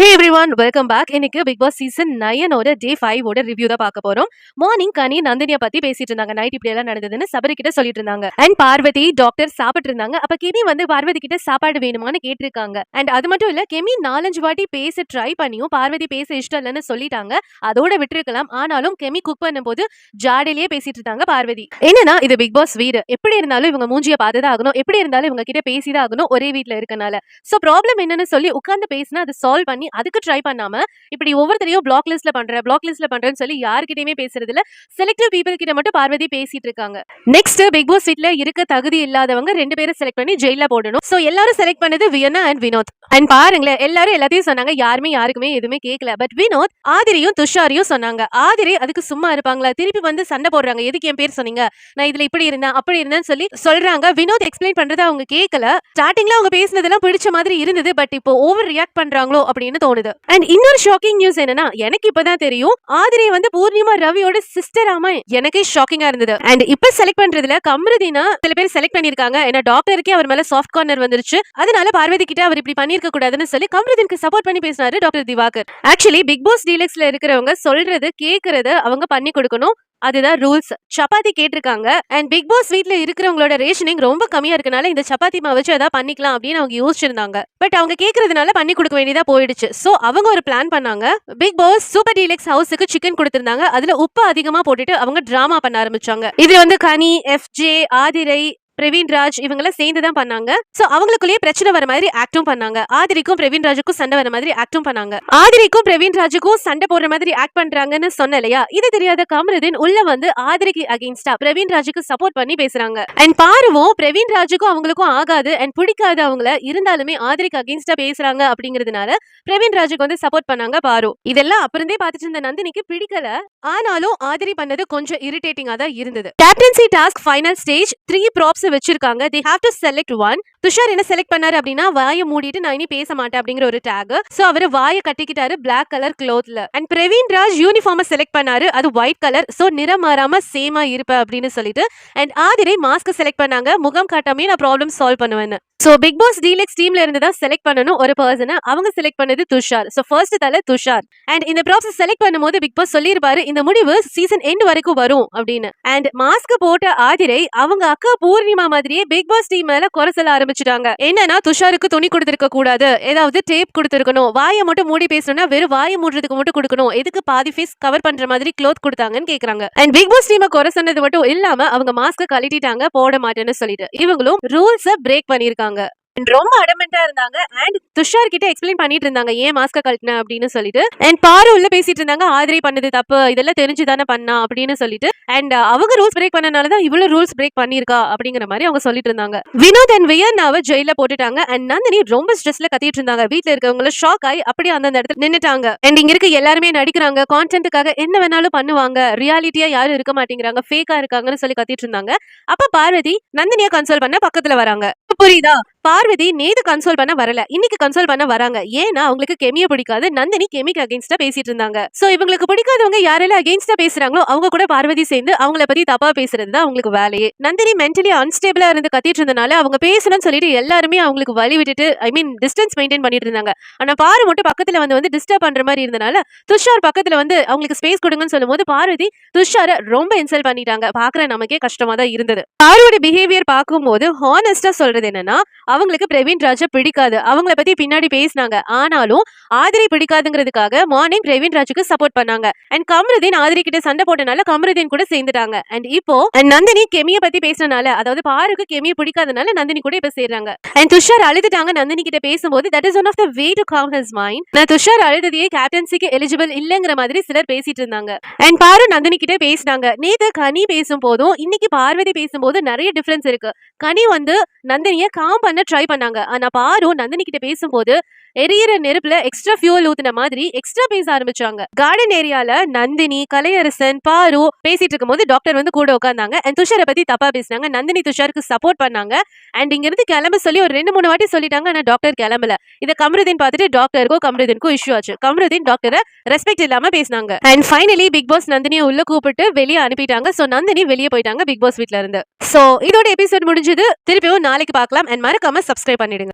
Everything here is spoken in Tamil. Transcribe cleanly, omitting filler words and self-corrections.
ஹே எவ்ரிவன், வெல்கம் பேக். இன்னைக்கு பிக் பாஸ் சீசன் 9 ஓட டே 5 ஓட ரிவ்யூ தான் பார்க்க போறோம். மார்னிங் கனி நந்தினியை பத்தி பேசிட்டு இருந்தாங்க. நைட் இப்படி எல்லாம் நடந்ததுன்னு சபரி கிட்ட சொல்லிட்டு இருந்தாங்க. அண்ட் பார்வதி டாக்டர் சாப்பிட்டு இருந்தாங்க. அப்ப கெமி வந்து பார்வதி கிட்ட சாப்பாடு வேணுமான்னு கேட்டிருக்காங்க. அண்ட் அது மட்டும் இல்ல, கெமி 4-5 வாட்டி பேச ட்ரை பண்ணியும் பார்வதி பேச இஷ்டம் இல்லைன்னு சொல்லிட்டாங்க. அதோட விட்டுருக்கலாம். ஆனாலும் கெமி குக் பண்ணும்போது ஜாடிலேயே பேசிட்டு இருந்தாங்க பார்வதி. என்னன்னா, இது பிக் பாஸ் வீடு. எப்படி இருந்தாலும் இவங்க மூஞ்சிய பார்த்துதான் ஆகணும். எப்படி இருந்தாலும் இவங்க கிட்ட பேசிதான் ஆகணும், ஒரே வீட்டுல இருக்கனால. சோ ப்ராப்ளம் என்னன்னு சொல்லி உட்கார்ந்து பேசினா அதை சால்வ் பண்ணி அதுக்கு ட்ரை பண்ணாம இப்படி ஒவ்வொருத்தரையும் பிளாக் லிஸ்ட்ல பண்றேன்னு சொல்லி யார்கிட்டயுமே பேசுறது இல்ல. செலக்டிவ் பீப்புள் கிட்ட மட்டும் பார்வதி பேசிட்டு இருக்காங்க. நெக்ஸ்ட், பிக் பாஸ் வீட்ல இருக்க தகுதி இல்லாதவங்க 2 பேரை செலக்ட் பண்ணி ஜெயில போடணும். சோ எல்லாரும் செலக்ட் பண்ணது வியன்னா அண்ட் வினோத். அண்ட் பாருங்களேன், எல்லாரும் எல்லாத்தையும் சொன்னாங்க. யாருக்குமே எதுவுமே கேட்கல. பட் வினோத் ஆதிரியும் துஷாரியும் சொன்னாங்க. ஆதிரி அதுக்கு சும்மா இருப்பாங்களா? திருப்பி வந்து சண்டை போடுறாங்க. எதுக்கு என் பேர் சொன்னீங்க? நான் இதுல இப்படி இருந்தேன் அப்படி இருந்தேன்னு சொல்லி சொல்றாங்க. வினோத் எக்ஸ்பிளைன் பண்றதை அவங்க கேட்கல. ஸ்டார்டிங்ல அவங்க பேசினதெல்லாம் பிடிச்ச மாதிரி இருந்தது. பட் இப்போ ஓவர் ரியாக்ட் பண்றாங்களோ அப்படின்னு தோணுது. அண்ட் இன்னொரு ஷாக்கிங் நியூஸ் என்னன்னா, எனக்கு இப்பதான் தெரியும் ஆதிரி வந்து பூர்ணிமா ரவியோட சிஸ்டர் ஆமா. எனக்கே ஷாக்கிங்கா இருந்தது. அண்ட் இப்ப செலக்ட் பண்றதுல கம்ருதீனா சில பேர் செலக்ட் பண்ணிருக்காங்க. ஏன்னா டாக்டருக்கே அவர் மேல சாஃப்ட் கார்னர் வந்துருச்சு. அதனால பார்வதி கிட்ட அவர் இப்படி பண்ணிருக்க கூடாதுன்னு சொல்லி கம்ருதீனுக்கு சப்போர்ட் பண்ணி பேசினாரு doctor Divakar. Actually big boss டீலக்ஸ்ல இருக்கிறவங்க சொல்றது கேக்குறது அவங்க பண்ணி கொடுக்கணும். அதுதான் ரூல்ஸ். சப்பாத்தி கேட்டிருக்காங்க. அண்ட் பிக் பாஸ் வீட்ல இருக்கிறவங்களோட ரேஷனிங் ரொம்ப கம்மியா இருக்கனால இந்த சப்பாத்தி மாவு வச்சு ஏதாவது பண்ணிக்கலாம் அப்படின்னு அவங்க யோசிச்சிருந்தாங்க. பட் அவங்க கேக்குறதுனால பண்ணி கொடுக்க வேண்டியதா போயிடுச்சு. சோ அவங்க ஒரு பிளான் பண்ணாங்க. பிக் பாஸ் சூப்பர் டீலக்ஸ் ஹவுஸுக்கு சிக்கன் கொடுத்திருந்தாங்க. அதுல உப்பு அதிகமா போட்டுட்டு அவங்க டிராமா பண்ண ஆரம்பிச்சாங்க. இது வந்து கனி, எஃப்ஜே, ஆதிரை, பிரவீன் ராஜ் இவங்கெல்லாம் சேர்ந்து தான் பண்ணாங்க. சோ அவங்களுக்குள்ளேயே பிரச்சனை வர மாதிரி ஆக்டும் பண்ணாங்க. ஆதிரிக்கும் பிரவீன் ராஜுக்கும் சண்டை வர மாதிரி ஆக்டும் பண்ணாங்க. ஆதிரிக்கும் பிரவீன் ராஜுக்கும் சண்டை போடுற மாதிரி ஆக்ட் பண்றாங்கன்னு சொன்ன இல்லையா? இது தெரியாத கமருதீன் உள்ள வந்து ஆதிரிக்கு அகைன்ஸ்டா பிரவீன் ராஜுக்கு சப்போர்ட் பண்ணி பேசுறாங்க. அண்ட் பாருவும் பிரவீன் ராஜுக்கும் அவங்களுக்கும் ஆகாது அண்ட் பிடிக்காது அவங்கள, இருந்தாலுமே ஆதிரிக்கு அகைன்ஸ்டா பேசுறாங்க அப்படிங்கறதுனால பிரவீன் ராஜுக்கு வந்து சப்போர்ட் பண்ணாங்க பாரு. இதெல்லாம் அப்புறந்தே பார்த்துட்டு இருந்த நந்தினிக்கு பிடிக்கல. ஆனாலும் ஆதிரி பண்ணது கொஞ்சம் இரிட்டேட்டிங்கா தான் இருந்தது. Captaincy task final stage 3 props வச்சிருக்காங்க. they have to select one. Tushar என்ன செலக்ட் பண்ணாரு அப்படின்னா, வாயை மூடிட்டு நான் இனி பேச மாட்டேன் அப்படிங்கிற ஒரு டேக். சோ அவரு வாயை கட்டிக்கிட்டாரு பிளாக் கலர் க்ளோத்ல. And Praveen Raj uniform select பண்ணாரு. அது ஒயிட் கலர். சோ நிறம் மாறாம சேமா இருப்ப அப்படின்னு சொல்லிட்டு. அண்ட் ஆதிரை மாஸ்க் செலக்ட் பண்ணாங்க. முகம் காட்டாமே நான் ப்ராப்ளம் சால்வ் பண்ணுவேன்னு. சோ பிக் பாஸ் டீலக்ஸ் டீம்ல இருந்து தான் செலக்ட் பண்ணனும் ஒரு பர்சனை. அவங்க செலக்ட் பண்ணது துஷார். சோ ஃபர்ஸ்ட் தல துஷார். அண்ட் இந்த ப்ராசஸ் செலக்ட் பண்ணும்போது பிக் பாஸ் சொல்லிருப்பாரு இந்த முடிவு சீசன் எண்ட் வரைக்கும் வரும் அப்படின்னு. அண்ட் மாஸ்க் போட்ட ஆதிரை அவங்க அக்கா பூர்ணிமா மாதிரியே பிக் பாஸ் டீம் மேல குறை சொல்ல ஆரம்பிச்சுட்டாங்க. என்னன்னா, துஷாருக்கு துணி கொடுத்திருக்க கூடாது, ஏதாவது டேப் கொடுத்திருக்கணும், வாயை மட்டும் மூடி பேசணும்னா வெறும் வாயை மூடுறதுக்கு மட்டும் கொடுக்கணும், எதுக்கு பாதி ஃபேஸ் கவர் பண்ற மாதிரி க்ளோத் கொடுத்தாங்கன்னு கேக்குறாங்க. அண்ட் பிக் பாஸ் டீமை குறை சொன்னது மட்டும் இல்லாம அவங்க மாஸ்க் கழட்டிட்டாங்க போட மாட்டேன்னு சொல்லிட்டு. இவங்களும் ரூல்ஸ பிரேக் பண்ணிருக்காங்க. ரொம்ப அடமெண்டா இருந்தாங்க. அண்ட் துஷார் கிட்ட எக்ஸ்பிளைன் பண்ணிட்டு இருந்தாங்க ஏன் மாஸ்க கழட்டின அப்படின்னு சொல்லிட்டு. அண்ட் பாரு உள்ள பேசிட்டு இருந்தாங்க ஆதிரை பண்ணது தப்பு, இதெல்லாம் தெரிஞ்சுதானே பண்ணா அப்படின்னு சொல்லிட்டு. அண்ட் அவங்க ரூல்ஸ் பிரேக் பண்ணனாலதான் இவ்வளவு ரூல்ஸ் பிரேக் பண்ணிருக்கா அப்படிங்கிற மாதிரி அவங்க சொல்லிட்டு இருந்தாங்க. வினோத் அண்ட் வியன்னாவை ஜெயில போட்டுட்டாங்க. அண்ட் நந்தினி ரொம்ப ஸ்ட்ரெஸ்ல கத்திட்டு இருந்தாங்க. வீட்டுல இருக்கவங்க ஷாக் ஆகி அப்படியே அந்த இடத்துல நின்னுட்டாங்க. அண்ட் இங்க இருக்க எல்லாருமே நடிக்கிறாங்க, கான்டென்ட்டுக்காக என்ன வேணாலும் பண்ணுவாங்க, ரியாலிட்டியா யாரும் இருக்க மாட்டேங்கிறாங்க, ஃபேக்கா இருக்காங்கன்னு சொல்லி கத்திட்டு இருந்தாங்க. அப்ப பார்வதி நந்தினியா கன்சோல் பண்ண பக்கத்துல வராங்க. புரியுதா? பார்வதி நேத்து கன்சோல் பண்ண வரல, இன்னைக்கு கன்சோல் பண்ண வராங்க. ஏன்னா அவங்களுக்கு கெமிய பிடிக்காது. நந்தினி கெமிக்கு அகைன்ஸ்டா பேசிட்டு இருந்தாங்க. சோ இவங்களுக்கு பிடிக்காதவங்க யாரெல்லாம் அகைன்ஸ்டா பேசுறாங்களோ அவங்க கூட பார்வதி சேர்ந்து அவங்கள பத்தி தப்பா பேசுறது தான் அவங்களுக்கு வேலையே. நந்தினி மென்டலி அன்ஸ்டேபிளா இருந்து கத்திட்டு இருந்தனால அவங்க பேசணும்னு சொல்லிட்டு எல்லாருமே அவங்களுக்கு வழி விட்டுட்டு டிஸ்டன்ஸ் மெயின்டைன் பண்ணிட்டு இருந்தாங்க. ஆனா பாரு மட்டும் பக்கத்துல வந்து டிஸ்டர்ப் பண்ற மாதிரி இருந்தனால துஷார் பக்கத்துல வந்து அவங்களுக்கு ஸ்பேஸ் கொடுங்கன்னு சொல்லும் போது பார்வதி துஷாரை ரொம்ப இன்சல்ட் பண்ணிட்டாங்க. பாக்குற நமக்கே கஷ்டமா தான் இருந்தது. பாருவோட பிஹேவியர் பார்க்கும்போது ஹானஸ்டா சொல்றது என்னன்னா, அவங்களுக்கு பிரவீன் ராஜா பிடிக்காது. அவங்கள பத்தி பின்னாடி பேசினாங்க. ஆனாலும் ஆதிரை பிடிக்காதுங்கிறதுக்காக மார்னிங் பிரவீன் ராஜுக்கு சப்போர்ட் பண்ணாங்க. அண்ட் கமருதீன் ஆதிரை கிட்ட சண்டை போட்டனால கமருதீன் கூட சேர்ந்துட்டாங்க. அண்ட் இப்போ நந்தினி கெமிய பத்தி பேசினால, அதாவது பாருக்கு கெமிய பிடிக்காதனால நந்தினி கூட இப்ப சேர்றாங்க. அண்ட் துஷார் அழுதுட்டாங்க நந்தினி கிட்ட பேசும்போது. That is one of the way to calm his mind. நான் துஷார் அழுததையே கேப்டன்சிக்கு எலிஜிபிள் இல்லங்கிற மாதிரி சிலர் பேசிட்டு இருந்தாங்க. அண்ட் பாரு நந்தினி கிட்ட பேசினாங்க. நேத்து கனி பேசும் போதும் இன்னைக்கு பார்வதி பேசும்போது நிறைய டிஃபரன்ஸ் இருக்கு. கனி வந்து நந்தினிய காம் பண்ண ட்ரை பண்ணாங்க. ஆனா பாரு நந்தினி கிட்ட பேசும்போது எரியிற நெருப்புல எக்ஸ்ட்ரா ஃபியூல் ஊத்துன மாதிரி எக்ஸ்ட்ரா பேச ஆரம்பிச்சாங்க. கார்டன் ஏரியால நந்தினி, கலையரசன், பாரு பேசிட்டு இருக்கும்போது டாக்டர் வந்து கூட உட்கார்ந்தாங்க. அண்ட் துஷாரை பத்தி தப்பா பேசினாங்க. நந்தினி துஷாருக்கு சப்போர்ட் பண்ணாங்க. அண்ட் இங்க இருந்து கிளம்ப சொல்லி ஒரு 2-3 வாட்டி சொல்லிட்டாங்க. ஆனா டாக்டர் கிளம்பல. இதை கமருதீன் பார்த்துட்டு டாக்டருக்கும் கமருதீனுக்கும் இஷ்யூ ஆச்சு. கமருதீன் டாக்டரை ரெஸ்பெக்ட் இல்லாம பேசினாங்க. அண்ட் ஃபைனலி பிக் பாஸ் நந்தினியை உள்ள கூப்பிட்டு வெளியே அனுப்பிட்டாங்க. சோ நந்தினி வெளியே போயிட்டாங்க பிக் பாஸ் வீட்ல இருந்து. சோ இதோட எபிசோட் முடிஞ்சது. திருப்பியும் நாளைக்கு பார்க்கலாம். அண்ட் மறக்காம சப்ஸ்கிரைப் பண்ணிடுங்க.